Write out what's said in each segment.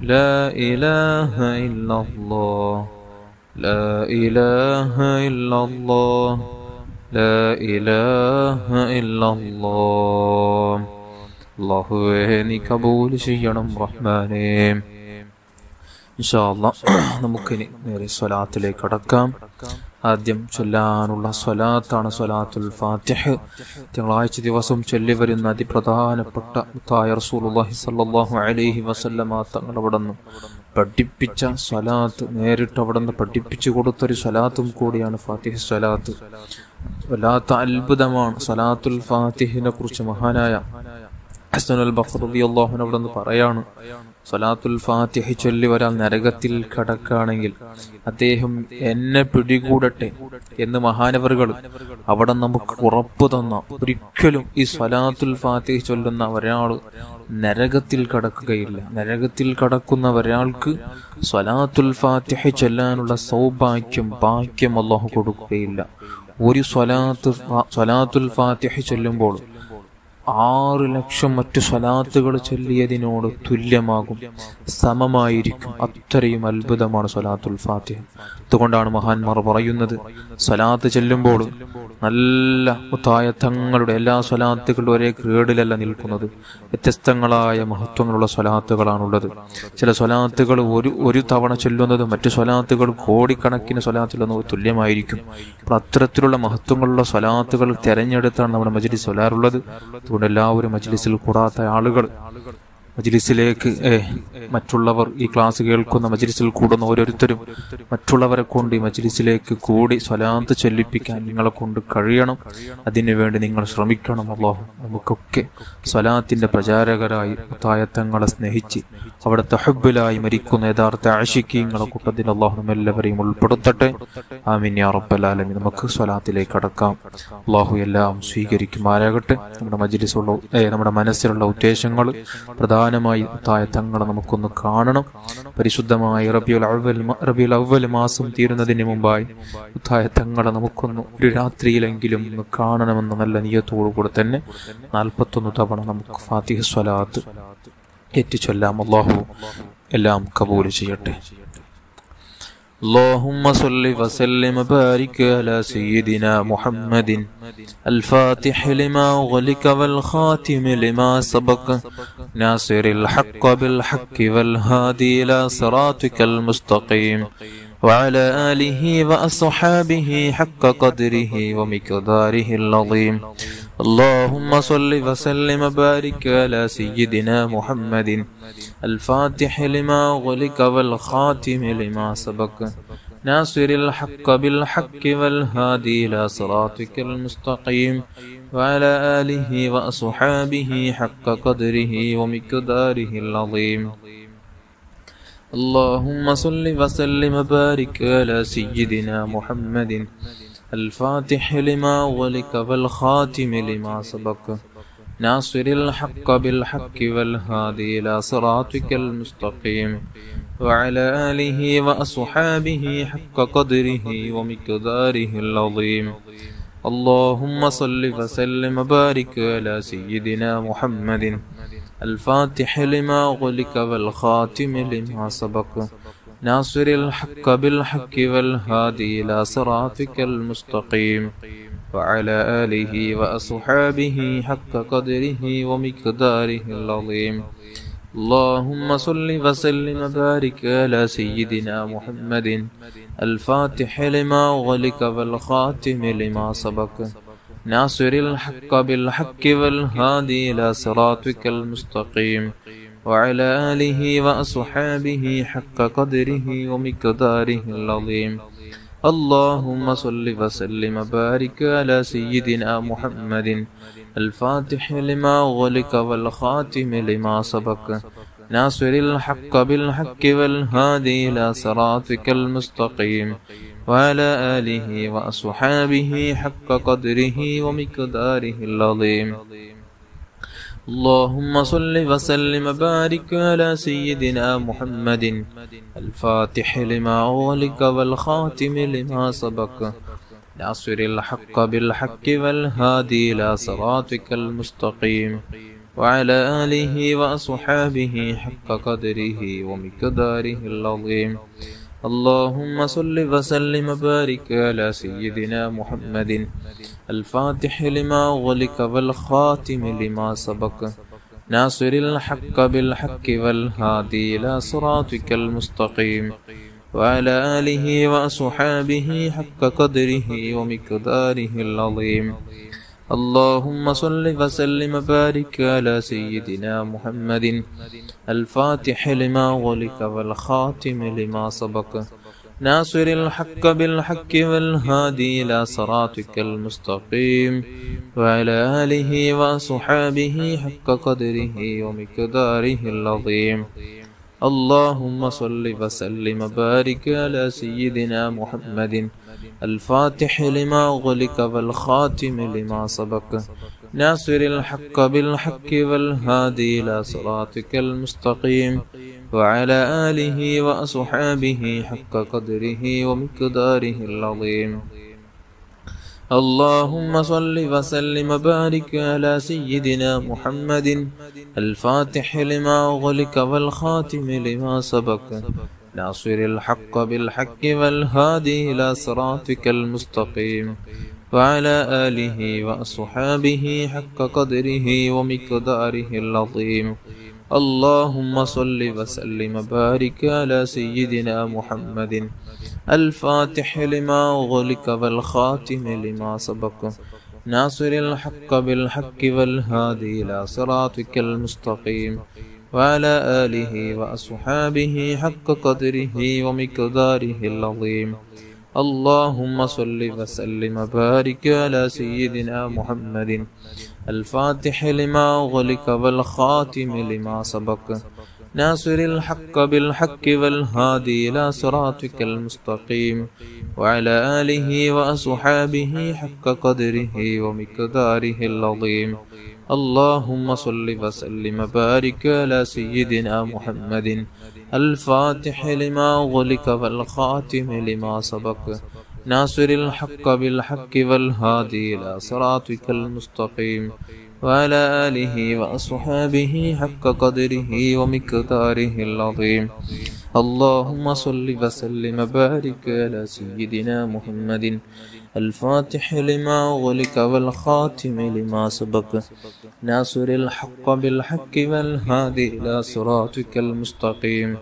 لا إله إلا الله لا إله إلا الله لا إله إلا الله അല്ലാഹുവേ നീ കബൂൽ ചെയ്യണം റഹ്മാനേ. ഇൻഷാ അല്ലാഹ് നമുക്കിനി നേരെ സ്വലാത്തിലേക്ക് കടക്കാം. ആദ്യം ചൊല്ലാനുള്ള സ്വലാത്താണ് സ്വലാത്തുൽ ഫാത്തിഹ്. തിങ്കളാഴ്ച ദിവസം ചൊല്ലി വരുന്ന അതിപ്രധാനപ്പെട്ട മുത്തായ റസൂലുള്ളാഹി സ്വല്ലല്ലാഹു അലൈഹി വസല്ലമ തങ്ങൾ അവിടുന്ന് പഠിപ്പിച്ച സ്വലാത്ത്, നേരിട്ട് അവിടുന്ന് പഠിപ്പിച്ചു കൊടുത്തൊരു സ്വലാത്തും കൂടിയാണ് ഫാത്തിഹ് സ്വലാത്ത്. വല്ലാത്ത അത്ഭുതമാണ് സ്വലാത്തുൽ ഫാത്തിഹിനെ കുറിച്ച് മഹാനായ ഹസനുൽ ബസ്രി റളിയല്ലാഹു അൻഹു അവിടുന്ന് പറയാണ്, സ്വലാത്തുൽ ഫാത്തിഹ ചൊല്ലി ഒരാൾ നരകത്തിൽ കടക്കുകയാണെങ്കിൽ അദ്ദേഹം എന്നെ പിടികൂടട്ടെ എന്ന് മഹാനവറുകൾ അവിടെ നമുക്ക് ഉറപ്പ് തന്ന, ഒരിക്കലും ഈ സ്വലാത്തുൽ ഫാത്തിഹ ചൊല്ലുന്ന ഒരാൾ നരകത്തിൽ കടക്കുകയില്ല. നരകത്തിൽ കടക്കുന്ന ഒരാൾക്ക് സ്വലാത്തുൽ ഫാത്തിഹ ചൊല്ലാനുള്ള ഭാഗ്യം അല്ലാഹു കൊടുക്കുകയില്ല. ഒരു സ്വലാത്തുൽ ഫാത്തിഹ ചൊല്ലുമ്പോൾ 6 ലക്ഷം മറ്റു സ്വലാത്തുകൾ ചൊല്ലിയതിനോട് തുല്യമാകും, സമമായിരിക്കും. അത്രയും അത്ഭുതമാണ് സ്വലാത്തുൽ ഫാത്തിഹ. അതുകൊണ്ടാണ് മഹാന്മാർ പറയുന്നത്, സ്വലാത്ത് ചൊല്ലുമ്പോൾ നല്ല മുത്തായ തങ്ങളുടെ എല്ലാ സ്വലാത്തുകളും ഒരേ ഗ്രേഡിലല്ല നിൽക്കുന്നത്. വ്യത്യസ്തങ്ങളായ മഹത്വങ്ങളുള്ള സ്വലാത്തുകളാണുള്ളത്. ചില സ്വലാത്തുകൾ ഒരു തവണ ചൊല്ലുന്നത് മറ്റു സ്വലാത്തുകൾ കോടിക്കണക്കിന് സ്വലാത്തുള്ളത് തുല്യമായിരിക്കും. അപ്പോൾ അത്തരത്തിലുള്ള മഹത്വങ്ങളുള്ള സ്വലാത്തുകൾ തിരഞ്ഞെടുത്താണ് നമ്മുടെ മജ്ലിസ് ചൊല്ലാറുള്ളത്. അതുകൊണ്ട് എല്ലാവരും മജ്ലിസിൽ കൂടാത്ത ആളുകൾ മജ്ലിസിലേക്ക്, മറ്റുള്ളവർ ഈ ക്ലാസ് കേൾക്കുന്ന മജ്ലിസിൽ കൂടുന്ന ഓരോരുത്തരും മറ്റുള്ളവരെ കൊണ്ട് ഈ മജ്ലിസിലേക്ക് കൂടി സ്വലാത്ത് ചൊല്ലിപ്പിക്കാൻ നിങ്ങളെ കൊണ്ട് കഴിയണം. അതിനുവേണ്ടി നിങ്ങൾ ശ്രമിക്കണം. അല്ലാഹു നമുക്കൊക്കെ സ്വലാത്തിന്റെ പ്രചാരകരായി തായത്തങ്ങളെ സ്നേഹിച്ച് അവിടുത്തെ ഹബ്ബിലായി മരിക്കുന്ന യഥാർത്ഥ ആശിഖീങ്ങളെ കൂട്ടത്തിൽ അല്ലാഹു നമ്മെല്ലാവരെയും ഉൾപ്പെടുത്തട്ടെ. ആമീൻ യാ റബ്ബൽ ആലമീൻ. നമുക്ക് സ്വലാത്തിലേക്ക് കടക്കാം. അല്ലാഹു എല്ലാം സ്വീകരിക്കുമാറാകട്ടെ. നമ്മുടെ മജ്ലിസുള്ള നമ്മുടെ മനസ്സിലുള്ള ഉദ്ദേശങ്ങൾ പ്രധാനമായി തായത്തങ്ങളെ നമുക്കൊന്ന് കാണണം. പരിശുദ്ധമായ റബീഉൽ അവ്വൽ മാസം തീരുന്നതിന് മുമ്പായി തായത്തങ്ങളെ നമുക്കൊന്ന് ഒരു രാത്രിയിലെങ്കിലും ഒന്ന് കാണണമെന്ന നല്ല നിയത്തോടു കൂടെ തന്നെ 41 തവണ നമുക്ക് ഫാത്തിഹ സ്വലാത്ത് ഏറ്റുചൊല്ലാം. അല്ലാഹു എല്ലാം കബൂൽ ചെയ്യട്ടെ. اللهم صل وسلم وبارك على سيدنا محمد الفاتح لما أغلق والخاتم لما سبق ناصر الحق بالحق والهادي إلى صراطك المستقيم وعلى آله وأصحابه حق قدره ومقداره العظيم. اللهم صل وسلم وبارك على سيدنا محمد الفاتح لما أغلق والخاتم لما سبق ناصر الحق بالحق والهادي إلى صراطك المستقيم وعلى آله وأصحابه حق قدره ومقداره العظيم. اللهم صل وسلم وبارك على سيدنا محمد الفاتح لما أغلق والخاتم لما سبق ناصر الحق بالحق والهادي إلى صراطك المستقيم وعلى آله وأصحابه حق قدره ومقداره العظيم. اللهم صل وسلم وبارك على سيدنا محمد الفاتح لما أغلق والخاتم لما سبق ناصر الحق بالحق والهادي إلى صراطك المستقيم وعلى آله وأصحابه حق قدره ومقداره العظيم. اللهم صل وسلم وبارك على سيدنا محمد الفاتح لما أغلق والخاتم لما سبق ناصر الحق بالحق والهادي إلى صراطك المستقيم وعلى آله وأصحابه حق قدره ومقداره العظيم. اللهم صل وسلم وبارك على سيدنا محمد الفاتح لما أغلق والخاتم لما سبق ناصر الحق بالحق والهادي إلى صراطك المستقيم وعلى آله وأصحابه حق قدره ومقداره العظيم. اللهم صل وسلم وبارك على سيدنا محمد الفاتح لما أغلق والخاتم لما سبق ناصر الحق بالحق والهادي إلى صراطك المستقيم وعلى آله وأصحابه حق قدره ومقداره العظيم. اللهم صل وسلم وبارك على سيدنا محمد الفاتح لما أغلق والخاتم لما سبق ناصر الحق بالحق والهادي إلى صراطك المستقيم وعلى آله وأصحابه حق قدره ومقداره العظيم. اللهم صل وسلم وبارك على سيدنا محمد الفاتح لما أغلق والخاتم لما سبق ناصر الحق بالحق والهادي إلى صراطك المستقيم وعلى آله وأصحابه حق قدره ومقداره العظيم. اللهم صل وسلم وبارك على سيدنا محمد الفاتح لما أغلق والخاتم لما سبق ناصر الحق بالحق والهادي إلى صراطك المستقيم وعلى آله وأصحابه حق قدره ومقداره العظيم. اللهم صل وسلم وبارك على سيدنا محمد الفاتح لما أغلق والخاتم لما سبق ناصر الحق بالحق والهادي إلى صراطك المستقيم وعلى آله وأصحابه حق قدره ومقداره العظيم. اللهم صل وسلم وبارك على سيدنا محمد الفاتح لما أغلق والخاتم لما سبق ناصر الحق بالحق والهادي إلى صراطك المستقيم وعلى آله وأصحابه حق قدره ومقداره العظيم. اللهم صل وسلم وبارك على سيدنا محمد الفاتح لما أغلق والخاتم لما سبق ناصر الحق بالحق والهادي إلى صراطك المستقيم وعلى آله وأصحابه حق قدره ومقداره العظيم. اللهم صل وسلم وبارك على سيدنا محمد الفاتح لما أغلق والخاتم لما سبق ناصر الحق بالحق والهادي إلى صراطك المستقيم وعلى آله وأصحابه حق قدره ومقداره العظيم. اللهم صل وسلم وبارك على سيدنا محمد الفاتح لما أغلق والخاتم لما سبق ناصر الحق بالحق والهادي إلى صراطك المستقيم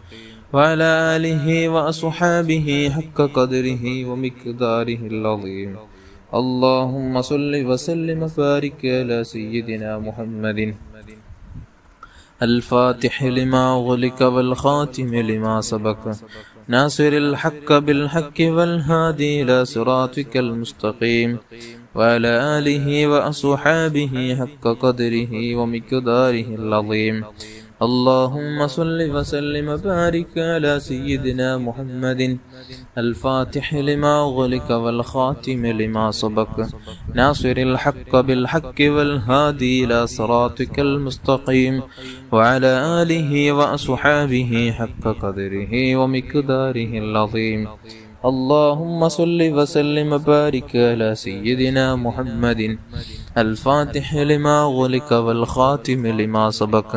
وعلى آله وأصحابه حق قدره ومقداره العظيم. اللهم صل وسلم وبارك على سيدنا محمد الفاتح لما أغلق والخاتم لما سبق ناصر الحق بالحق والهادي إلى صراطك المستقيم وعلى آله وأصحابه حق قدره ومقداره العظيم. اللهم صل وسلم وبارك على سيدنا محمد الفاتح لما أغلق والخاتم لما سبق ناصر الحق بالحق والهادي إلى صراطك المستقيم وعلى آله وأصحابه حق قدره ومقداره العظيم. اللهم صل وسلم وبارك على سيدنا محمد الفاتح لما أغلق والخاتم لما سبق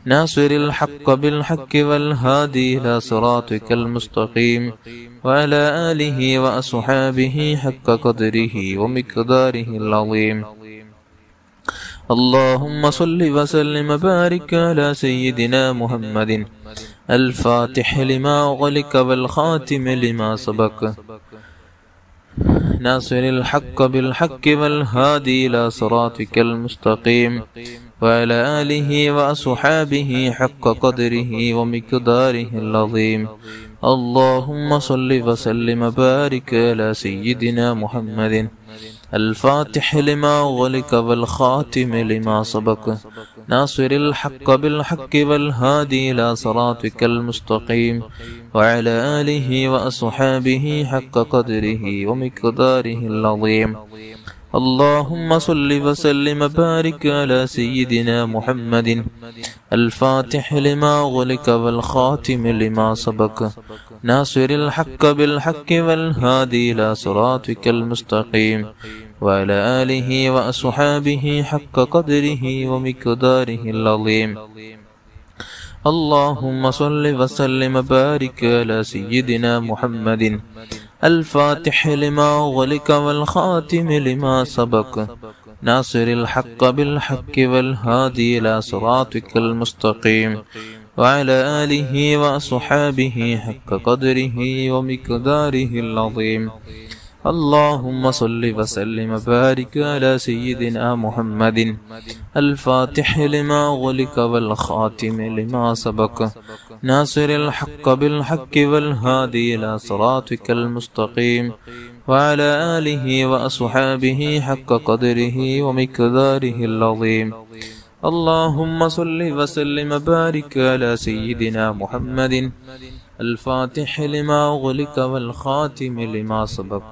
ناصر الحق بالحق والهادي إلى صراطك المستقيم وعلى آله وأصحابه حق قدره ومقداره العظيم. اللهم صل وسلم وبارك على سيدنا محمد الفاتح لما أغلق والخاتم لما سبق ناصر الحق بالحق والهادي إلى صراطك المستقيم وعلى آله وأصحابه حق قدره ومقداره العظيم. اللهم صل وسلم وبارك على سيدنا محمد الفاتح لما أغلق والخاتم لما سبق ناصر الحق بالحق والهادي إلى صراطك المستقيم وعلى آله وأصحابه حق قدره ومقداره العظيم. اللهم صل وسلم وبارك على سيدنا محمد الفاتح لما أغلق والخاتم لما سبق ناصر الحق بالحق والهادي إلى صراطك المستقيم وعلى آله وأصحابه حق قدره ومقداره العظيم. اللهم صل وسلم وبارك على سيدنا محمد الفاتح لما أغلق والخاتم لما سبق ناصر الحق بالحق والهادي إلى صراطك المستقيم وعلى آله وأصحابه حق قدره ومقداره العظيم. اللهم صل وسلم وبارك على سيدنا محمد الفاتح لما أغلق والخاتم لما سبق ناصر الحق بالحق والهادي إلى صراطك المستقيم وعلى آله وأصحابه حق قدره ومقداره العظيم. اللهم صل وسلم وبارك على سيدنا محمد الفاتح لما أغلق والخاتم لما سبق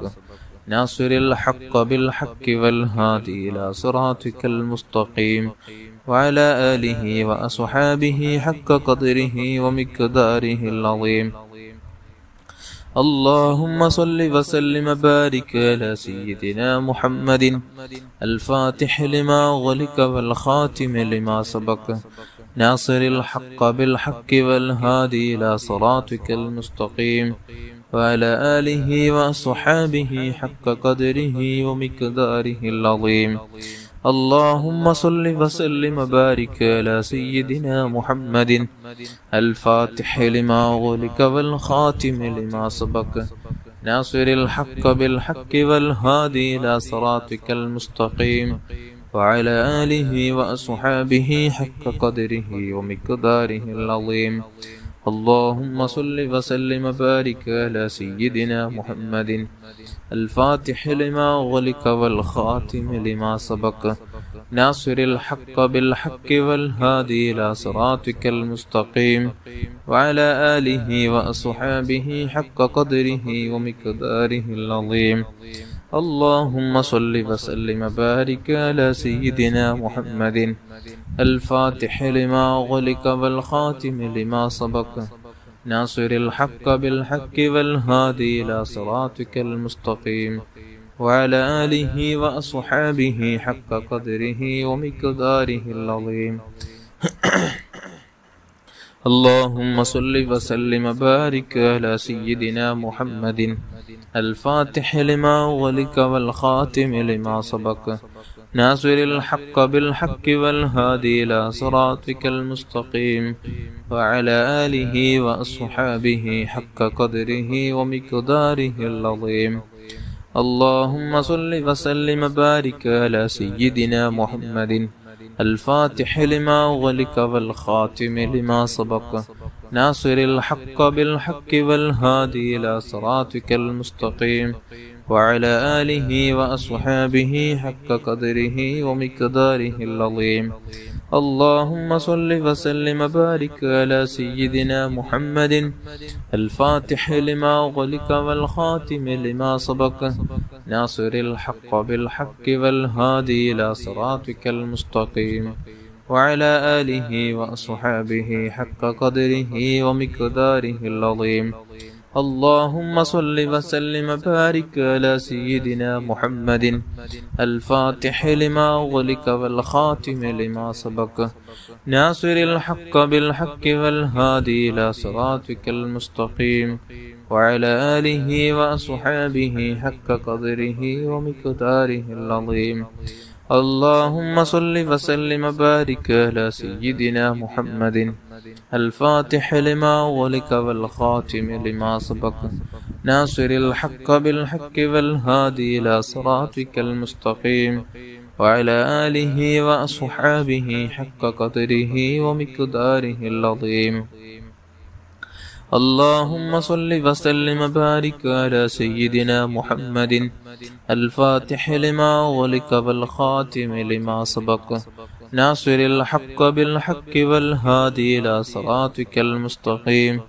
ناصر الحق بالحق والهادي إلى صراطك المستقيم وعلى آله وأصحابه حق قدره ومقداره العظيم. اللهم صل وسلم وبارك على سيدنا محمد الفاتح لما أغلق والخاتم لما سبق ناصر الحق بالحق والهادي إلى صراطك المستقيم وعلى آله وأصحابه حق قدره ومقداره العظيم. اللهم صل وسلم وبارك على سيدنا محمد الفاتح لما أغلق والخاتم لما سبق ناصر الحق بالحق والهادي إلى صراطك المستقيم وعلى آله وأصحابه حق قدره ومقداره العظيم. اللهم صل وسلم وبارك على سيدنا محمد الفاتح لما أغلق والخاتم لما سبق ناصر الحق بالحق والهادي إلى صراطك المستقيم وعلى آله وأصحابه حق قدره ومقداره العظيم. اللهم صل وسلم وبارك على سيدنا محمد الفاتح لما أغلق والخاتم لما سبق ناصر الحق بالحق والهادي إلى صراطك المستقيم وعلى آله وأصحابه حق قدره ومقداره العظيم. اللهم صل وسلم وبارك على سيدنا محمد الفاتح لما أغلق والخاتم لما سبق ناصر الحق بالحق والهادي إلى صراطك المستقيم وعلى آله وأصحابه حق قدره ومقداره العظيم. اللهم صل وسلم وبارك على سيدنا محمد الفاتح لما أغلق والخاتم لما سبق ناصر الحق بالحق والهادي إلى صراطك المستقيم وعلى آله وأصحابه حق قدره ومقداره العظيم. اللهم صل وسلم وبارك على سيدنا محمد الفاتح لما أغلق والخاتم لما سبق ناصر الحق بالحق والهادي إلى صراطك المستقيم وعلى آله وأصحابه حق قدره ومقداره العظيم. اللهم صل وسلم وبارك على سيدنا محمد الفاتح لما أغلق والخاتم لما سبق ناصر الحق بالحق والهادي إلى صراطك المستقيم وعلى آله وأصحابه حق قدره ومقداره العظيم. اللهم صل وسلم وبارك على سيدنا محمد الفاتح لما أغلق والخاتم لما سبق ناصر الحق بالحق والهادي إلى صراطك المستقيم وعلى آله وأصحابه حق قدره ومقداره العظيم. اللهم صل وسلم وبارك على سيدنا محمد الفاتح لما أغلق والخاتم لما سبق ناصر الحق بالحق والهادي إلى صراطك المستقيم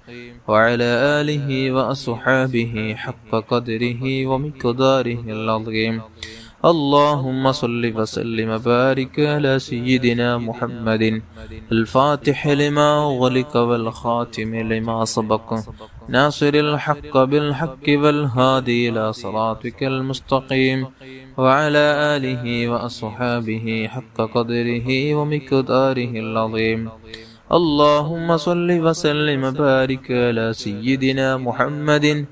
وعلى آله وأصحابه حق قدره ومقداره العظيم. اللهم صل وسلم وبارك على سيدنا محمد الفاتح لما أغلق والخاتم لما سبق ناصر الحق بالحق والهادي إلى صراطك المستقيم وعلى آله وأصحابه حق قدره ومقداره العظيم. اللهم صل وسلم وبارك على سيدنا محمد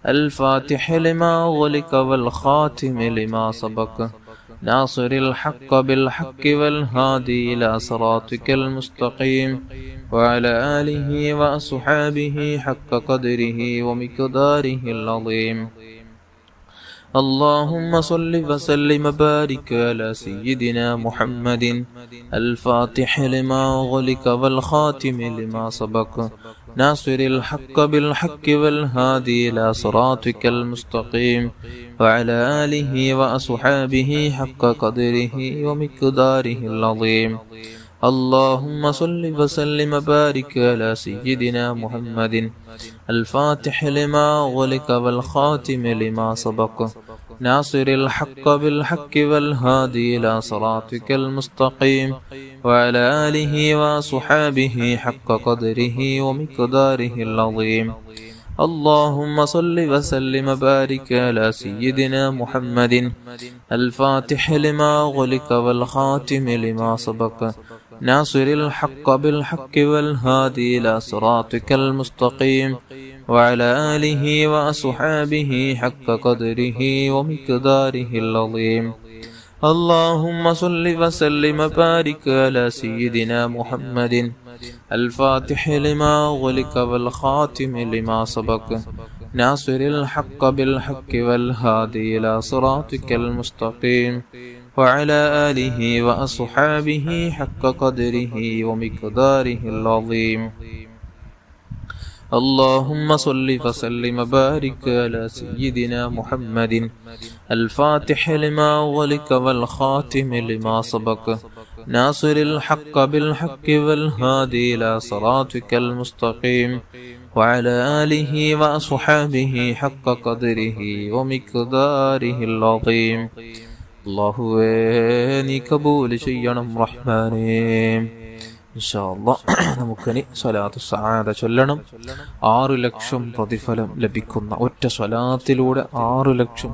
الفاتح لما أغلق والخاتم لما سبق ناصر الحق بالحق والهادي إلى صراطك المستقيم وعلى آله وأصحابه حق قدره ومقداره العظيم. اللهم صل وسلم وبارك على سيدنا محمد الفاتح لما أغلق والخاتم لما سبق ناصر الحق بالحق والهادي إلى صراطك المستقيم وعلى آله وأصحابه حق قدره ومقداره العظيم. اللهم صل وسلم وبارك على سيدنا محمد الفاتح لما أغلق والخاتم لما سبق ناصر الحق بالحق والهادي إلى صراطك المستقيم وعلى آله وصحابه حق قدره ومقداره العظيم. اللهم صل وسلم وبارك على سيدنا محمد الفاتح لما أغلق والخاتم لما سبق ناصر الحق بالحق والهادي إلى صراطك المستقيم وعلى آله وأصحابه حق قدره ومقداره العظيم. اللهم صل وسلم وبارك على سيدنا محمد الفاتح لما أغلق والخاتم لما سبق ناصر الحق بالحق والهادي إلى صراطك المستقيم وعلى آله وأصحابه حق قدره ومقداره العظيم. اللهم صل وسلم وبارك على سيدنا محمد الفاتح لما أغلق والخاتم لما سبق ناصر الحق بالحق والهادي إلى صراطك المستقيم وعلى آله وأصحابه حق قدره ومقداره العظيم. അല്ലാഹുവേ നീ കബൂൽ ചെയ്യണം റഹ്മാനേ. ഇൻഷാ അല്ലാഹ് നമുക്കിനി സ്വലാത്തു സആദ ചൊല്ലണം. 6 ലക്ഷം പ്രതിഫലം ലഭിക്കുന്ന ഒറ്റ സ്വലാത്തിലൂടെ 6 ലക്ഷം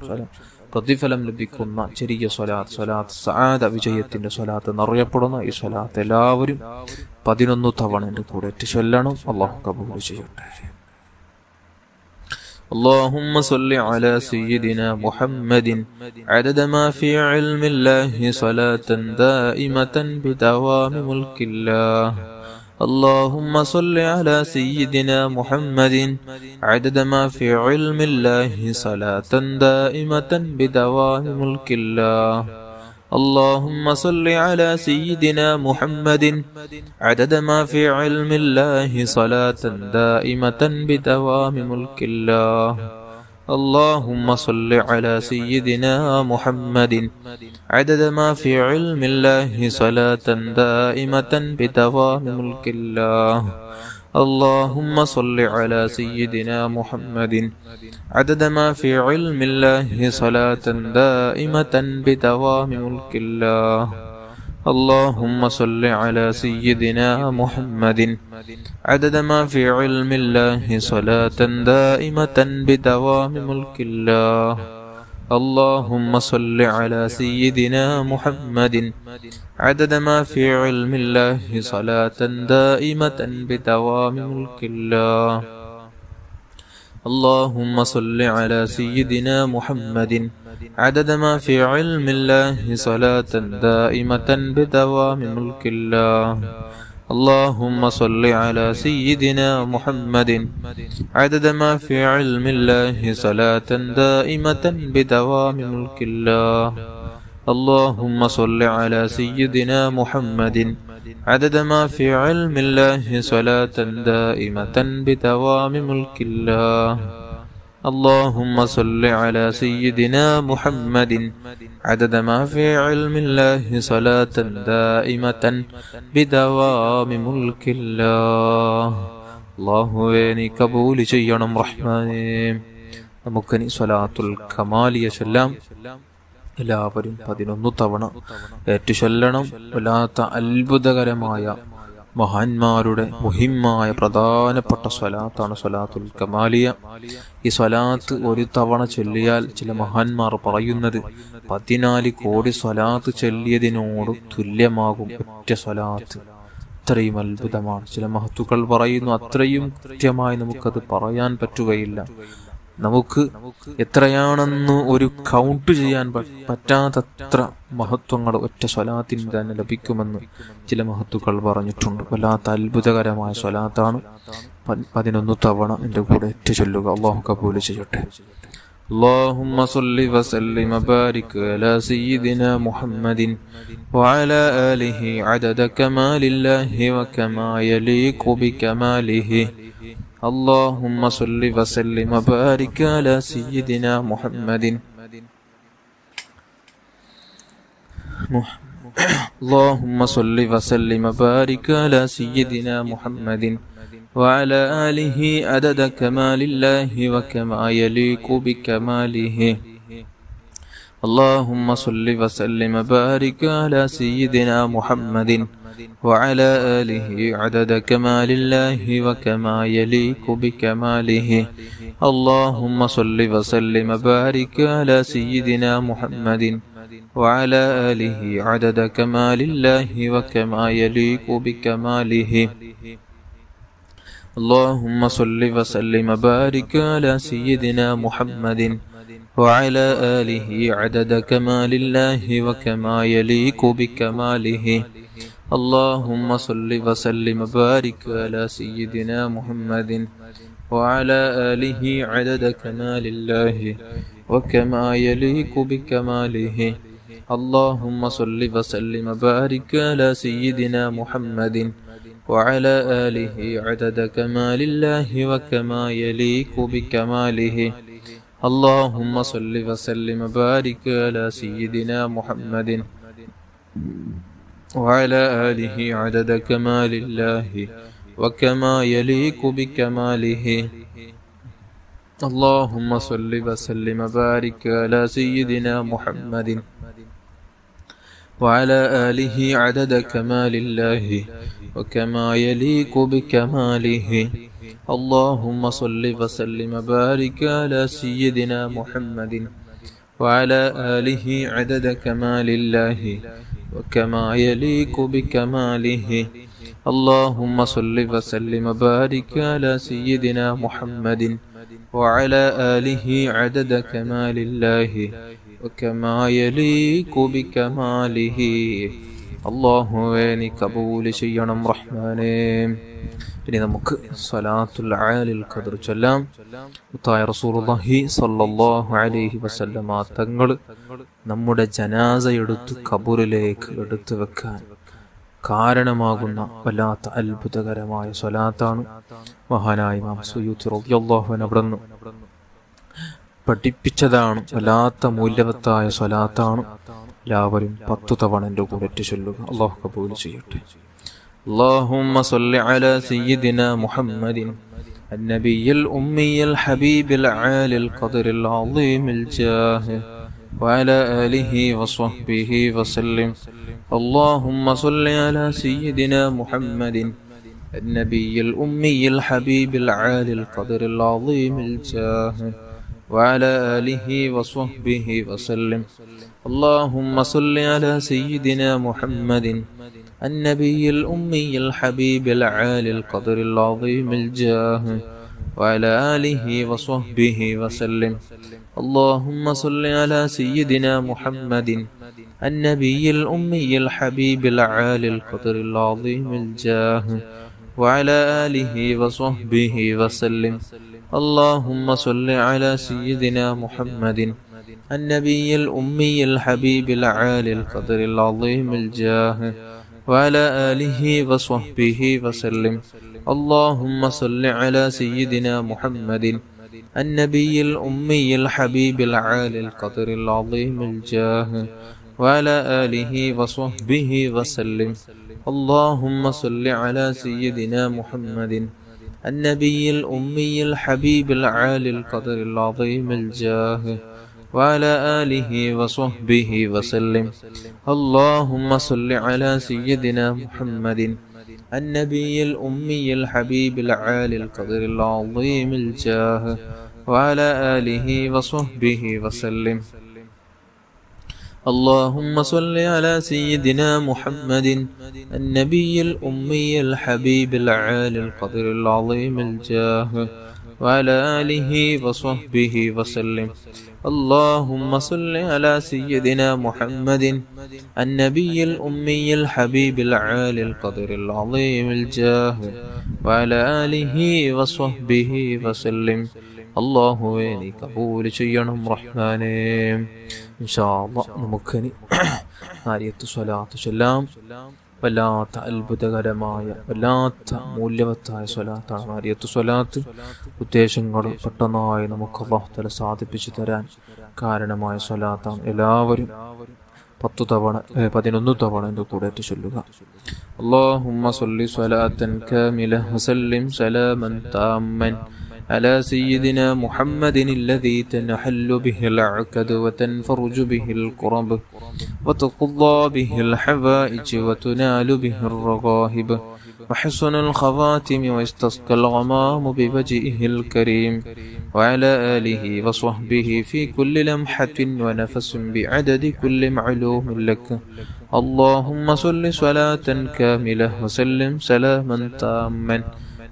പ്രതിഫലം ലഭിക്കുന്ന ചെറിയ സ്വലാത്ത് സആദ വിജയത്തിന്റെ സ്വലാത്ത് എന്നറിയപ്പെടുന്ന ഈ സ്വലാത്ത് എല്ലാവരും 11 തവണ എൻ്റെ കൂടെ ചൊല്ലണം. അല്ലാഹു കബൂൽ ചെയ്യട്ടെ. اللهم صل على سيدنا محمد عدد ما في علم الله صلاة دائمة بدوام ملك الله. اللهم صل على سيدنا محمد عدد ما في علم الله صلاة دائمة بدوام ملك الله. اللهم صل على سيدنا محمد عدد ما في علم الله صلاة دائمة بدوام ملك الله. اللهم صل على سيدنا محمد عدد ما في علم الله صلاة دائمة بدوام ملك الله. اللهم صل على سيدنا محمد عدد ما في علم الله صلاة دائمة بدوام ملك الله. اللهم صل على سيدنا محمد عدد ما في علم الله صلاة دائمة بدوام ملك الله. اللهم صل على سيدنا محمد عدد ما في علم الله صلاة دائمة بدوام ملك الله. اللهم صل على سيدنا محمد عدد ما في علم الله صلاة دائمة بدوام ملك الله. اللهم صل على سيدنا محمد عدد ما في علم الله صلاة دائمة بدوام ملك الله. اللهم صل على سيدنا محمد عدد ما في علم الله صلاة دائمة بدوام ملك الله. اللهم صل على سيدنا محمد عدد ما في علم الله صلاة دائمة بدوام ملك الله. അല്ലാഹുവേ നീ കബൂൽ ചെയ്യണം റഹ്മാനേ. നമുക്കിനി സ്വലാത്തുൽ കമാലിയ ചൊല്ലാം. എല്ലാവരും 11 തവണ ഏറ്റുചൊല്ലണം. വല്ലാത്ത അത്ഭുതകരമായ മഹാന്മാരുടെ മുഹിമ്മായ പ്രധാനപ്പെട്ട സ്വലാത്താണ് സ്വലാത്തുൽ കമാലിയ. ഈ സ്വലാത്ത് ഒരു തവണ ചൊല്ലിയാൽ ചില മഹാന്മാർ പറയുന്നത് 14 കോടി സ്വലാത്ത് ചൊല്ലിയതിനോട് തുല്യമാകും ഒറ്റ സ്വലാത്ത്. അത്രയും അത്ഭുതമാണ്. ചില മഹത്തുക്കൾ പറയുന്നു അത്രയും കൃത്യമായി നമുക്കത് പറയാൻ പറ്റുകയില്ല. നമുക്ക് എത്രയാണെന്ന് ഒരു കൗണ്ട് ചെയ്യാൻ പറ്റാത്തത്ര മഹത്വങ്ങൾ ഒറ്റ സ്വലാത്തിന് തന്നെ ലഭിക്കുമെന്ന് ചില മഹത്തുക്കൾ പറഞ്ഞിട്ടുണ്ട്. വല്ലാത്ത അത്ഭുതകരമായ സ്വലാത്താണ്. 11 തവണ എൻ്റെ കൂടെ ഒറ്റ ചൊല്ലുക. അല്ലാഹു കബൂൽ ചെയ്യട്ടെ. اللهم صل وسلم وبارك على سيدنا محمد وعلى آله عدد كمال الله وكما يليق بكماله. اللهم صل وسلم وبارك على سيدنا محمد اللهم صل وسلم وبارك على سيدنا محمد وعلى آله عدد كمال الله وكما يليق بكماله. اللهم صل وسلم وبارك على سيدنا محمد وعلى آله عدد كمال الله وكما يليق بكماله. اللهم صل وسلم وبارك على سيدنا محمد وعلى آله عدد كمال الله وكما يليق بكماله. اللهم صل وسلم وبارك على سيدنا محمد وعلى آله عدد كمال الله وكما يليق بكماله. اللهم صل وسلم وبارك على سيدنا محمد وعلى آله عدد كمال الله وكما يليق بكماله. اللهم صل وسلم وبارك على سيدنا محمد وعلى آله عدد كمال الله وكما يليق بكماله. اللهم صل وسلم وبارك على سيدنا محمد وعلى آله عدد كمال الله وكما يليق بكماله. اللهم صل وسلم وبارك على سيدنا محمد وعلى آله عدد كمال الله وكما يليق بكماله. اللهم صل وسلم وبارك على سيدنا محمد وعلى آله عدد كمال الله وكما يليق بكماله. اللهم صل وسلم وبارك على سيدنا محمد وعلى آله عدد كمال الله وكما يليق بكماله. അല്ലാഹുവേ നീ കബൂൽ ചെയ്യണം റഹ്മാനേ. ഇനി നമുക്ക് സ്വലാത്തുൽ ആലിൽ ഖദ്ർ ചൊല്ലാം. മുത്തായ റസൂലുള്ളാഹി സ്വല്ലല്ലാഹു അലൈഹി വസല്ലമ തങ്ങൾ നമ്മുടെ ജനാസ എടുത്ത് ഖബറിലേക്ക് എടുത്തു വെക്കാൻ കാരണമാകുന്ന വല്ലാത്ത അത്ഭുതകരമായ സ്വലാത്താണ്. മഹാനായ ഇമാം സുയൂത്തി റളിയല്ലാഹു അൻഹു അവിടുന്ന് പഠിപ്പിച്ചതാണ്. വല്ലാത്ത മൂല്യവത്തായ സ്വലാത്താണ്. എല്ലാവരും 10 തവണ എൻ്റെ കൂടെ ചൊല്ലുക. അല്ലാഹു കബൂൽ ചെയ്യട്ടെ. اللهم صل على سيدنا محمد النبي الأمي الحبيب العالي القدر العظيم الجاه وعلى آله وصحبه وسلم. اللهم صل على سيدنا محمد النبي الأمي الحبيب العالي القدر العظيم الجاه وعلى آله وصحبه وسلم. اللهم صل على سيدنا محمد النبي الأمي الحبيب العالي القدر العظيم الجاه وعلى آله وصحبه وسلم. اللهم صل على سيدنا محمد النبي الأمي الحبيب العالي القدر العظيم الجاه وعلى آله وصحبه وسلم. اللهم صل على سيدنا محمد النبي الأمي الحبيب العالي القدر العظيم الجاه وعلى آله وصحبه وسلم. اللهم صل على سيدنا محمد النبي الأمي الحبيب العالي القدر العظيم الجاه وعلى آله وصحبه وسلم. اللهم صل على سيدنا محمد النبي الأمي الحبيب العالي القدر العظيم الجاه وعلى آله وصحبه وسلم. اللهم صل على سيدنا محمد النبي الأمي الحبيب العالي القدر العظيم الجاه وعلى آله وصحبه وسلم. اللهم صل على سيدنا محمد النبي الأمي الحبيب العالي القدر العظيم الجاه وعلى آله وصحبه وسلم. اللهم صل على سيدنا محمد النبي الأمي الحبيب العالي القدر العظيم الجاه وعلى آله وصحبه وسلم. അല്ലാഹുവേ നീ കബൂൽ ചെയ്യണം റഹ്മാനേ. ഇൻഷാ അല്ലാഹ് നമുക്കിനി ആരിയത്ത് സ്വലാത്ത് ചൊല്ലാം. വല്ലാത്ത അത്ഭുതകരമായ വല്ലാത്ത മൂല്യവത്തായ സ്വലാത്താണ് ആരിയത്ത് സ്വലാത്ത്. ഉദ്ദേശങ്ങൾ പെട്ടെന്നായി നമുക്ക് അല്ലാഹു തആല സാധിപ്പിച്ചു തരാൻ കാരണമായ സ്വലാത്താണ്. എല്ലാവരും 10 തവണ 11 തവണ എൻ്റെ കൂടെ ചൊല്ലുക. اللهم صل صلاة كاملة وسلم سلاما تاما على سيدنا محمد الذي تنحل به العقد وتنفرج به الكرب وتقضى به الحوائج وتنال به الرغائب وحسن الخواتم واستسقى الغمام بوجهه الكريم وعلى آله وصحبه في كل لمحة ونفس بعدد كل معلوم لك. اللهم صل صلاة كاملة وسلم سلاما تاما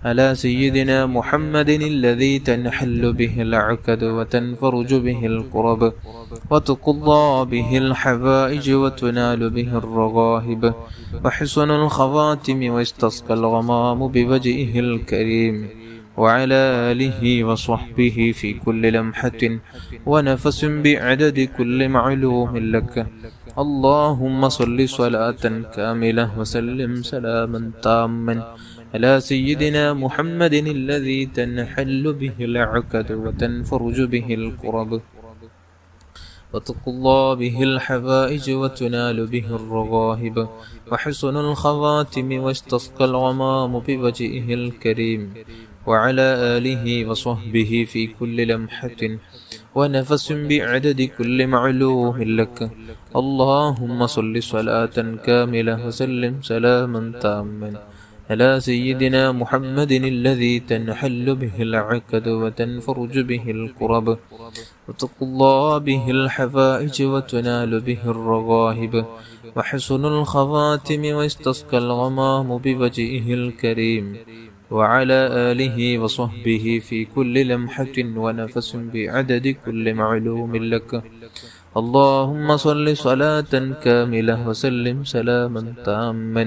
على سيدنا محمد الذي تنحل به العقد وتنفرج به الكرب وتقضى به الحوائج وتنال به الرغائب وحسن الخواتم واستسقى الغمام بوجهه الكريم وعلى آله وصحبه في كل لمحة ونفس بعدد كل معلوم لك. اللهم صل صلاة كاملة وسلم سلاما تاما على سيدنا محمد الذي تنحل به العقد وتنفرج به الكرب وتقضى به الحوائج وتنال به الرغائب وحسن الخواتم واستسقى الغمام بوجهه الكريم وعلى آله وصحبه في كل لمحة ونفس بعدد كل معلوم لك. اللهم صل صلاة كاملة وسلم سلاما تاما على سيدنا محمد الذي تنحل به العقد وتنفرج به الكرب وتقضى به الحوائج وتنال به الرغائب وحسن الخواتم واستسقى الغمام بوجهه الكريم وعلى آله وصحبه في كل لمحة ونفس بعدد كل معلوم لك. اللهم صل صلاة كاملة وسلم سلاما تاما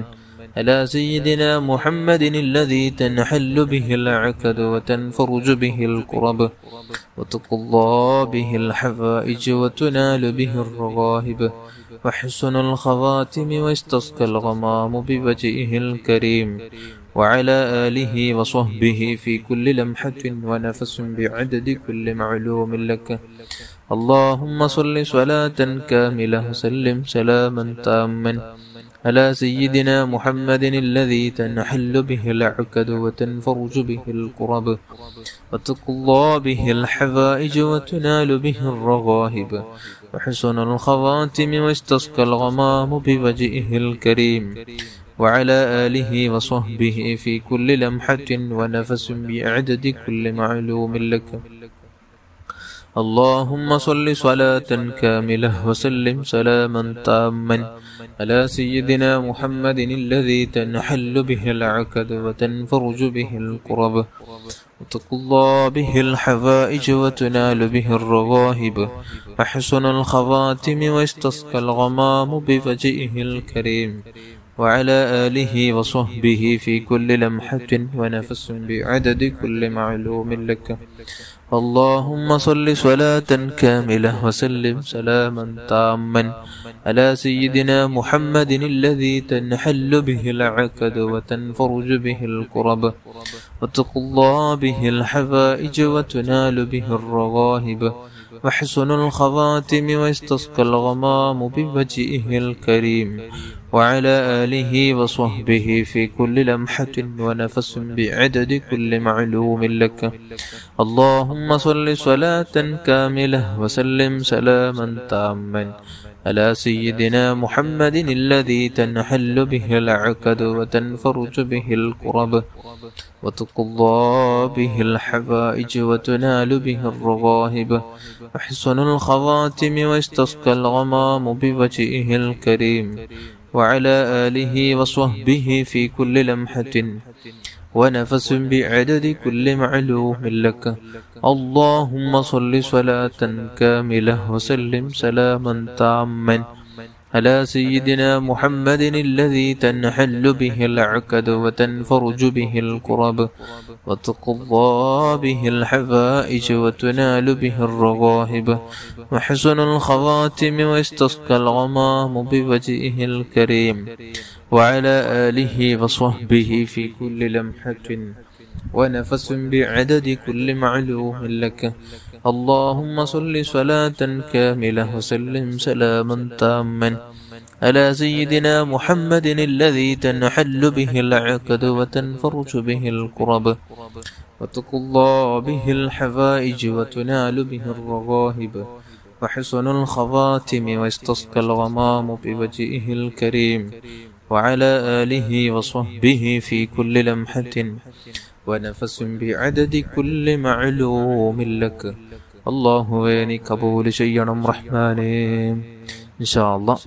على سيدنا محمد الذي تنحل به العقد وتنفرج به الكرب وتقضى به الحوائج وتنال به الرغائب وحسن الخواتم واستسقى الغمام بوجهه الكريم وعلى آله وصحبه في كل لمحة ونفس بعدد كل معلوم لك. اللهم صل صلاة كاملة وسلم سلاما تاما على سيدنا محمد الذي تنحل به العقد وتنفرج به الكرب وتقضى به الحوائج وتنال به الرغائب وحسن الخواتم واستسقى الغمام بوجهه الكريم وعلى آله وصحبه في كل لمحة ونفس بعدد كل معلوم لك. اللهم صل صلاة كاملة وسلم سلاما تاما على سيدنا محمد الذي تنحل به العقد وتنفرج به الكرب وتقضى به الحوائج وتنال به الرغائب وحسن الخواتم واستسقى الغمام بوجهه الكريم وعلى آله وصحبه في كل لمحة ونفس بعدد كل معلوم لك. اللهم صل صلاة كاملة وسلم سلاما تاما على سيدنا محمد الذي تنحل به العقد وتنفرج به الكرب وتقضى به الحوائج وتنال به الرغائب وحسن الخواتم واستسقى الغمام بوجهه الكريم وعلى آله وصحبه في كل لمحة ونفس بعدد كل معلوم لك. اللهم صل صلاة كاملة وسلم سلاما تاما على سيدنا محمد الذي تنحل به العقد وتنفرج به الكرب وتقضى به الحوائج وتنال به الرغائب وحسن الخواتم واستسقى الغمام بوجهه الكريم وعلى آله وصحبه في كل لمحة ونفس بعدد كل معلوم لك. اللهم صل صلاة كاملة وسلم سلاما تاما على سيدنا محمد الذي تنحل به العقد وتنفرج به الكرب وتقضى به الحوائج وتنال به الرغائب وحسن الخواتم واستسقى الغمام بوجهه الكريم وعلى آله وصحبه في كل لمحة ونفس بعدد كل معلوم لك. اللهم صل صلاة كاملة وسلم سلاما تاما على سيدنا محمد الذي تنحل به العقد وتنفرج به الكرب وتقضى به الحوائج وتنال به الرغائب وحسن الخواتم واستسقى الغمام بوجهه الكريم وعلى آله وصحبه في كل لمحة ونفس بعدد كل معلوم لك. അള്ളാഹുവേ നീ കബൂൽ ചെയ്യണം റഹ്മാനേ. ഇൻഷാ അല്ലാഹ്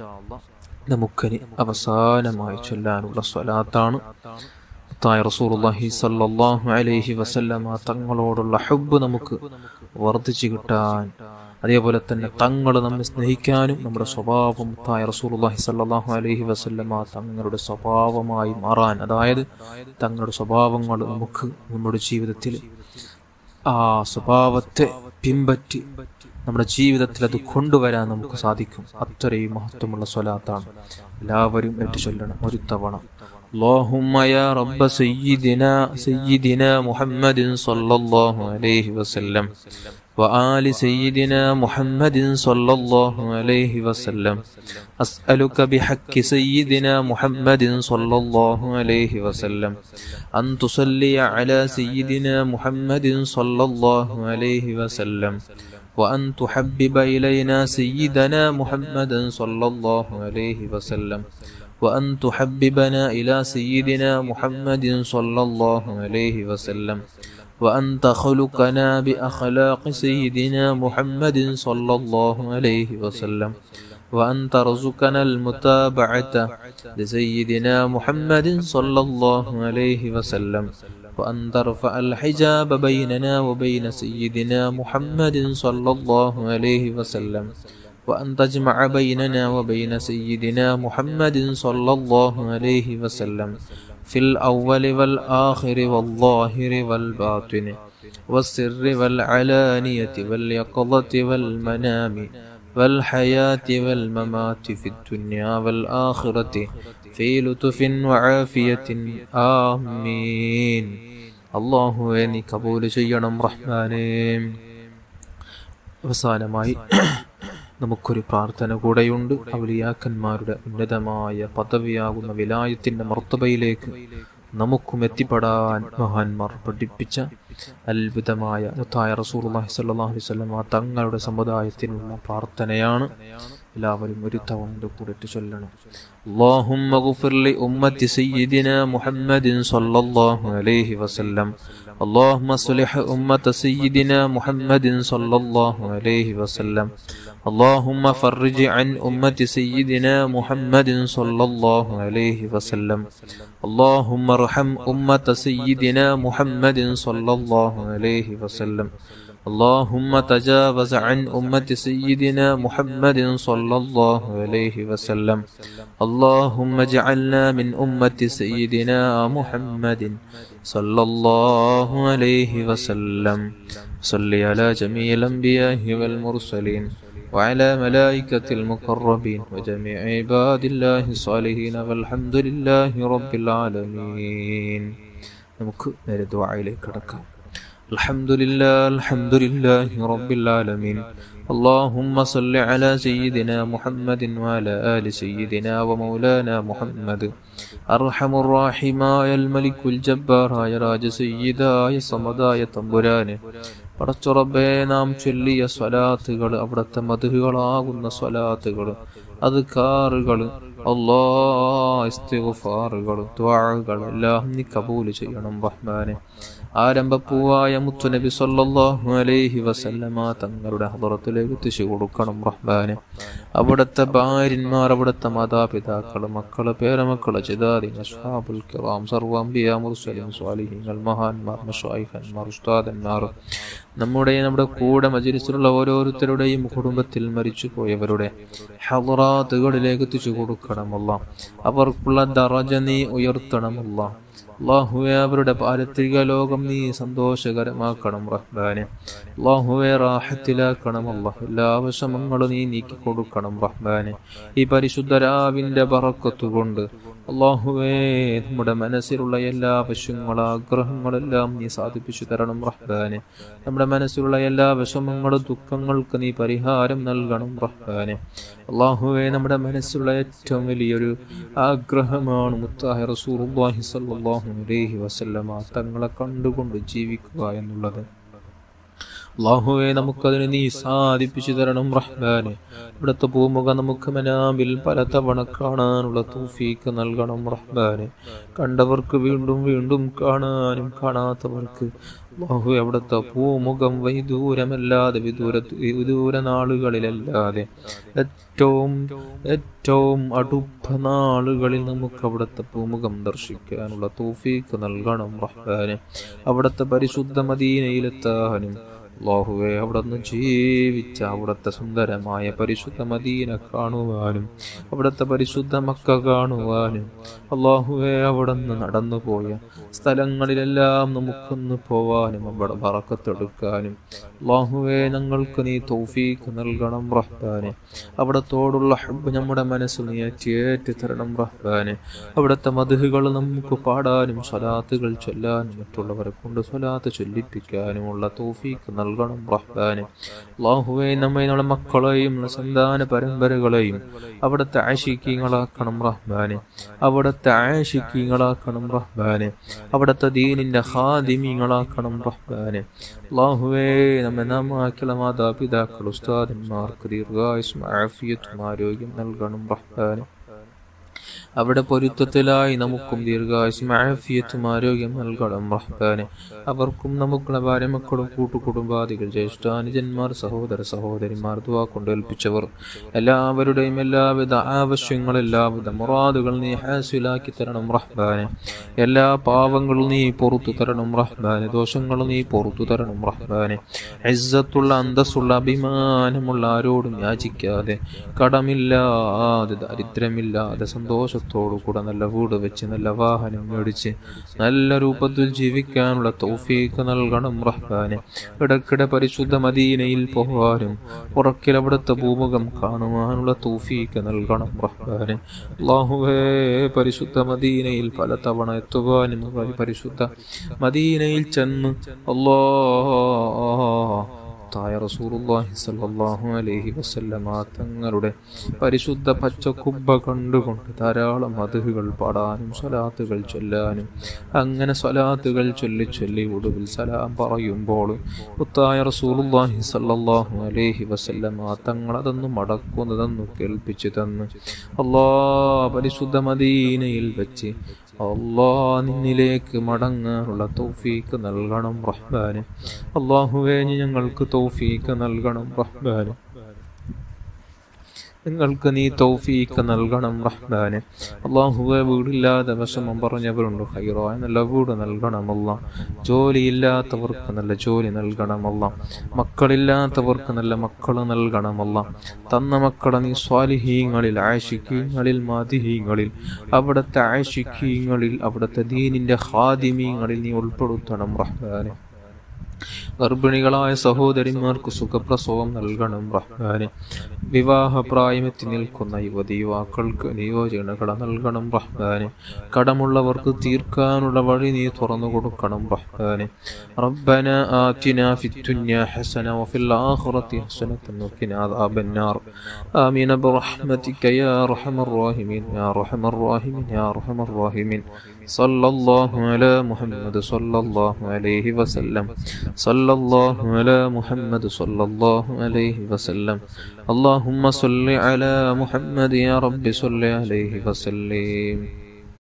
നമുക്കിനി അവസാനമായി ചൊല്ലാനുള്ള സ്വലാത്താണ് റസൂലുള്ളാഹി സ്വല്ലല്ലാഹു അലൈഹി വസല്ലമ തങ്ങളോടുള്ള ഹുബ്ബ് നമുക്ക് വർദ്ധിച്ചു കിട്ടാൻ, അതേപോലെ തന്നെ തങ്ങൾ നമ്മെ സ്നേഹിക്കാനും നമ്മുടെ സ്വഭാവം റസൂലുള്ളാഹി സ്വല്ലല്ലാഹു അലൈഹി വസല്ലമ തങ്ങളുടെ സ്വഭാവമായി മാറാൻ, അതായത് തങ്ങളുടെ സ്വഭാവങ്ങൾ നമുക്ക് നമ്മുടെ ജീവിതത്തിൽ ആ സ്വഭാവത്തെ പിൻപറ്റി നമ്മുടെ ജീവിതത്തിൽ അത് കൊണ്ടുവരാൻ നമുക്ക് സാധിക്കും. അത്രയും മഹത്വമുള്ള സ്വലാത്താണ്. എല്ലാവരും ഏറ്റു ചൊല്ലണം ഒരു തവണ. اللهم يا رب سيدنا محمد صلى الله عليه وسلم وآل سيدنا محمد صلى الله عليه وسلم أسألك بحق سيدنا محمد صلى الله عليه وسلم أن تصلي على سيدنا محمد صلى الله عليه وسلم وأن تحبب إلينا سيدنا محمد صلى الله عليه وسلم وأن تحببنا إلى سيدنا محمد صلى الله عليه وسلم وأن تخلقنا بأخلاق سيدنا محمد صلى الله عليه وسلم وأن ترزقنا المتابعة لسيدنا محمد صلى الله عليه وسلم وأن ترفع الحجاب بيننا وبين سيدنا محمد صلى الله عليه وسلم وأن تجمع بيننا وبين سيدنا محمد صلى الله عليه وسلم في الأول والآخر والظاهر والباطن والسر والعلانية واليقظة والمنام والحياة والممات في الدنيا والآخرة في لطف وعافية آمين. الله നീ കബൂൽ ചെയ്യണം റഹ്മാനേ. അവസാനമായി നമുക്കൊരു പ്രാർത്ഥന കൂടെയുണ്ട്. ഔലിയാക്കന്മാരുടെ ഉന്നതമായ പദവിയാകുന്ന വിലായത്തിന്റെ മർത്തബയിലേക്ക് നമുക്കും എത്തിപ്പെടാൻ മഹാന്മാർ പഠിപ്പിച്ച അത്ഭുതമായ മുത്തായ റസൂലുള്ളാഹി സ്വല്ലല്ലാഹു അലൈഹി വസല്ലം തങ്ങളുടെ സമുദായത്തിനുള്ള പ്രാർത്ഥനയാണ്. എല്ലാവരും ഒരു തവണ കൂടെ ചൊല്ലണം. اللهم اغفر لأمة سيدنا محمد صلى الله عليه وسلم. اللهم اصلح أمة سيدنا محمد صلى الله عليه وسلم. اللهم فرج عن أمة سيدنا محمد صلى الله عليه وسلم. اللهم ارحم أمة سيدنا محمد صلى الله عليه وسلم. اللهم تجاوز عن أمة سيدنا محمد صلى الله عليه وسلم. اللهم اجعلنا من أمة سيدنا محمد صلى الله عليه وسلم. صل على جميع الأنبياء والمرسلين وعلى ملائكة المقربين وجميع عباد الله الصالحين والحمد لله رب العالمين. നമുക്ക് നേരെ ദുആയിലേക്ക് കടക്കാം. الحمد لله رب العالمين. اللهم صل على سيدنا محمد وعلى آل سيدنا ومولانا محمد. أرحم الراحماയ الملك الجبارായ രാജസയ്യിദായ സമദായ തമ്പുരാനെ, പടച്ച റബ്ബേ, നാം ചൊല്ലിയ സ്വലാത്തുകൾ, അവിടുത്തെ മദ്ഹുകളാകുന്ന സ്വലാത്തുകൾ അദ്കാറുകൾ, ഇസ്തിഗ്ഫാറുകൾ, ദുആകൾ എല്ലാം നീ കബൂൽ ചെയ്യണം റഹ്മാനെ. ആരംഭപ്പൂവായ മുത്തുനബി സല്ലല്ലാഹു അലൈഹി വസല്ലമ തങ്ങളുടെ ഹദറത്തിലേക്ക് എത്തിച്ചു കൊടുക്കണം റഹ്മാനെ. അവിടുത്തെ ഭാര്യന്മാർ, അവിടുത്തെ മാതാപിതാക്കൾ, മക്കള്, പേരമക്കള്, ജിദാദിൻ, അസ്ഹാബുൽ കിറാം, സർവ്വ അംബിയാ, മുർസലീൻ, സ്വാലിഹീങ്ങൾ, മഹാന്മാർ, മശായിഖന്മാർ, ഉസ്താദന്മാർ, നമ്മുടെ കൂടെ മജ്‌ലിസിലുള്ള ഓരോരുത്തരുടെയും കുടുംബത്തിൽ മരിച്ചു പോയവരുടെ ഹളറാത്തുകളിലേക്ക് എത്തിച്ചു കൊടുക്കണം അല്ലാഹ്. അവർക്കുള്ള ദറജ നീ ഉയർത്തണം അല്ലാഹ്. അല്ലാഹുവേ, അവരുടെ പാരത്രിക ലോകം നീ സന്തോഷകരമാക്കണം റഹ്മാനെ. അല്ലാഹുവേ, റാഹത്തിലാക്കണം അല്ലാഹ്. എല്ലാ വിഷമങ്ങളും നീ നീക്കി കൊടുക്കണം റഹ്മാനെ. ഈ പരിശുദ്ധ രാവിന്റെ ബറക്കത്ത് കൊണ്ട് അല്ലാഹുവേ, നമ്മുടെ മനസ്സിലുള്ള എല്ലാ ആവശ്യങ്ങളും ആഗ്രഹങ്ങളെല്ലാം നീ സാധിപ്പിച്ചു തരണം റഹ്മാനെ. നമ്മുടെ മനസ്സിലുള്ള എല്ലാ വിഷമങ്ങളും ദുഃഖങ്ങൾക്ക് നീ പരിഹാരം നൽകണം റഹ്മാനെ. അല്ലാഹുവേ, നമ്മുടെ മനസ്സിലുള്ള ഏറ്റവും വലിയൊരു ആഗ്രഹമാണ് മുത്താഹ റസൂലുള്ളാഹി സ്വല്ലല്ലാഹു അലൈഹി വസല്ലമ തങ്ങളെ കണ്ടുകൊണ്ട് ജീവിക്കുക എന്നുള്ളത്. അല്ലാഹുവേ, നമുക്കതിന് നീ സാധിപ്പിച്ചു തരണം റഹ്മാനെ. ഇവിടുത്തെ പൂമുഖം നമുക്ക് മനാമിൽ പലതവണ കാണാനുള്ള തൗഫീഖ് നൽകണം റഹ്മാനെ. കണ്ടവർക്ക് വീണ്ടും വീണ്ടും കാണാനും കാണാത്തവർക്ക് അല്ലാഹുവേ, അവിടുത്തെ പൂമുഖം വൈദൂരമല്ലാതെ വിദൂര നാളുകളിലല്ലാതെ ഏറ്റവും അടുത്ത നാളുകളിൽ നമുക്ക് അവിടുത്തെ പൂമുഖം ദർശിക്കാനുള്ള തൗഫീഖ് നൽകണം റഹ്മാനെ. അവിടുത്തെ പരിശുദ്ധ മദീനയിലെത്താനും അല്ലാഹുവേ, അവിടുന്ന് ജീവിച്ച അവിടുത്തെ സുന്ദരമായ പരിശുദ്ധ മദീന കാണുവാനും അവിടുത്തെ പരിശുദ്ധ മക്ക കാണുവാനും അല്ലാഹുവേ, അവിടുന്ന് നടന്നുപോയ സ്ഥലങ്ങളിലെല്ലാം നമുക്കൊന്ന് പോവാനും അവിടെ ബറക്കത്തെടുക്കാനും അല്ലാഹുവേ, ഞങ്ങൾക്ക് നീ തൗഫീഖ് നൽകണം റഹ്മാനെ. അവിടത്തോടുള്ള ഹബ്ബ് നമ്മുടെ മനസ്സിൽ നീ ഏറ്റു തരണം റഹ്മാനെ. അവിടുത്തെ മദ്ഹുകൾ നമുക്ക് പാടാനും സ്വലാത്തുകൾ ചൊല്ലാനും മറ്റുള്ളവരെ കൊണ്ട് സ്വലാത്ത് ചൊല്ലിപ്പിക്കാനുമുള്ള തൗഫീഖ് നൽകണം റഹ്മാനെ. അല്ലാഹുവേ, നമ്മുടെ മക്കളെയും സന്താന പരമ്പരകളെയും അവിടുത്തെ ആശിഖീങ്ങളാക്കണം റഹ്മാനെ. അവിടുത്തെ ആശിഖീങ്ങളാക്കണം റഹ്മാനെ. അവിടുത്തെ ദീനിന്റെ ഖാദിമീങ്ങളാക്കണം റഹ്മാനെ. അല്ലാഹുവേ, നമ്മെ നാമാക്കിയുള്ള മാതാപിതാക്കൾ, ഉസ്താദന്മാർക്ക് ദീർഘായുസ്സും ആഫിയത്തും ആരോഗ്യം നൽകണം റഹ്മാനെ. അവിടെ പൊരുത്തത്തിലായി നമുക്കും ദീർഘായുസ്സും ആഫിയത്തും ആരോഗ്യം നൽകണം റഹ്മാനെ. അവർക്കും നമുക്കുള്ള ഭാര്യമക്കളും കൂട്ടുകുടുംബാദികൾ, ജ്യേഷ്ഠാനുജന്മാർ, സഹോദര സഹോദരിമാർ, ദുആ കൊണ്ട് ഏൽപ്പിച്ചവർ എല്ലാവരുടെയും എല്ലാവിധ ആവശ്യങ്ങൾ, എല്ലാവിധ മുറാദുകൾ നീ ഹാസിലാക്കി തരണം റഹ്മാനെ. എല്ലാ പാവങ്ങളും നീ പൊറുത്തു തരണം റഹ്മാനെ. ദോഷങ്ങളും നീ പൊറുത്തു തരണം റഹ്മാനെ. ഇസ്സത്തുള്ള, അന്തസ്സുള്ള, അഭിമാനമുള്ള, ആരോടും യാചിക്കാതെ, കടമില്ലാതെ, ദരിദ്രമില്ലാതെ, സന്തോഷത്തോടുകൂടെ നല്ല വീട് വെച്ച്, നല്ല വാഹനം മേടിച്ച്, നല്ല രൂപത്തിൽ ജീവിക്കാനുള്ള തൗഫീഖ് നൽകണം റഹ്മാനെ. ഇടയ്ക്കിടെ പരിശുദ്ധ മദീനയിൽ പോകാനും ഉറക്കിൽ അവിടുത്തെ ഭൂമുഖം കാണുവാനുള്ള തൗഫീഖ് നൽകണം റഹ്മാനെ. അല്ലാഹുവേ, പരിശുദ്ധ മദീനയിൽ പലതവണ എത്തുവാനും പരിശുദ്ധ മദീനയിൽ ചെന്ന് റസൂലുള്ളാഹി സ്വല്ലല്ലാഹു അലൈഹി വസല്ലമ തങ്ങളുടെ പരിശുദ്ധ പച്ചക്കുബ്ബ കണ്ടുകൊണ്ട് ധാരാളം മദ്ഹുകൾ പാടാനും സ്വലാത്തുകൾ ചൊല്ലാനും, അങ്ങനെ സ്വലാത്തുകൾ ചൊല്ലി ഒടുവിൽ സലാം പറയുമ്പോൾ മുത്തായ റസൂലുള്ളാഹി സ്വല്ലല്ലാഹു അലൈഹി വസല്ലമ തങ്ങളതൊന്ന് മടക്കുന്നതെന്ന് കേൾപ്പിച്ചു തന്ന് പരിശുദ്ധ മദീനയിൽ വെച്ച് നിന്നിലേക്ക് മടങ്ങാനുള്ള തൗഫീഖ് നൽകണം റഹ്മാനെ. അല്ലാഹുവേ, ഞങ്ങൾക്ക് തൗഫീഖ് നൽകണം റഹ്മാനെ. നിങ്ങൾക്ക് നീ തൗഫീഖ് നൽകണം റഹ്മാനെ. അല്ലാഹുവേ, വീടില്ലാതെ വിഷമം പറഞ്ഞവരുണ്ട്, ഖൈറായ നല്ല വീട് നൽകണമല്ല. ജോലിയില്ലാത്തവർക്ക് നല്ല ജോലി നൽകണമല്ല. മക്കളില്ലാത്തവർക്ക് നല്ല മക്കൾ നൽകണമല്ല. തന്ന മക്കളെ നീ സ്വാലിഹീങ്ങളിൽ, ആശിഖീങ്ങളിൽ, മാദിഹീങ്ങളിൽ, അവിടുത്തെ ആശിഖീങ്ങളിൽ, അവിടുത്തെ ദീനിന്റെ ഖാദിമീങ്ങളിൽ നീ ഉൾപ്പെടുത്തണം റഹ്മാനെ. ഗർഭിണികളായ സഹോദരിമാർക്ക് സുഖപ്രസവം നൽകണം റഹ്മാനെ. വിവാഹപ്രായമെത്തി നിൽക്കുന്ന യുവതി യുവാക്കൾക്ക് നിയോജനകൾ നൽകണം റഹ്മാനെ. കടമുള്ളവർക്ക് തീർക്കാനുള്ള വഴി നീ തുറന്നു കൊടുക്കണം റഹ്മാനെ. റബ്ബന ആതിനാ ഫിദ്ദുനിയ ഹസന വഫിൽ ആഖിറതി ഹസനതൻ വഖിനാ അദാബന്നാർ. ആമീൻ ബിറഹ്മതിക യാ അർഹമർ റഹീമീൻ യാ അർഹമർ റഹീമീൻ യാ അർഹമർ റഹീമീൻ. സല്ലല്ലാഹു അലാ മുഹമ്മദ് സല്ലല്ലാഹു അലൈഹി വസല്ലം. صلى الله على محمد صلى الله عليه وسلم. اللهم صل على محمد يا رب صل عليه وسلم.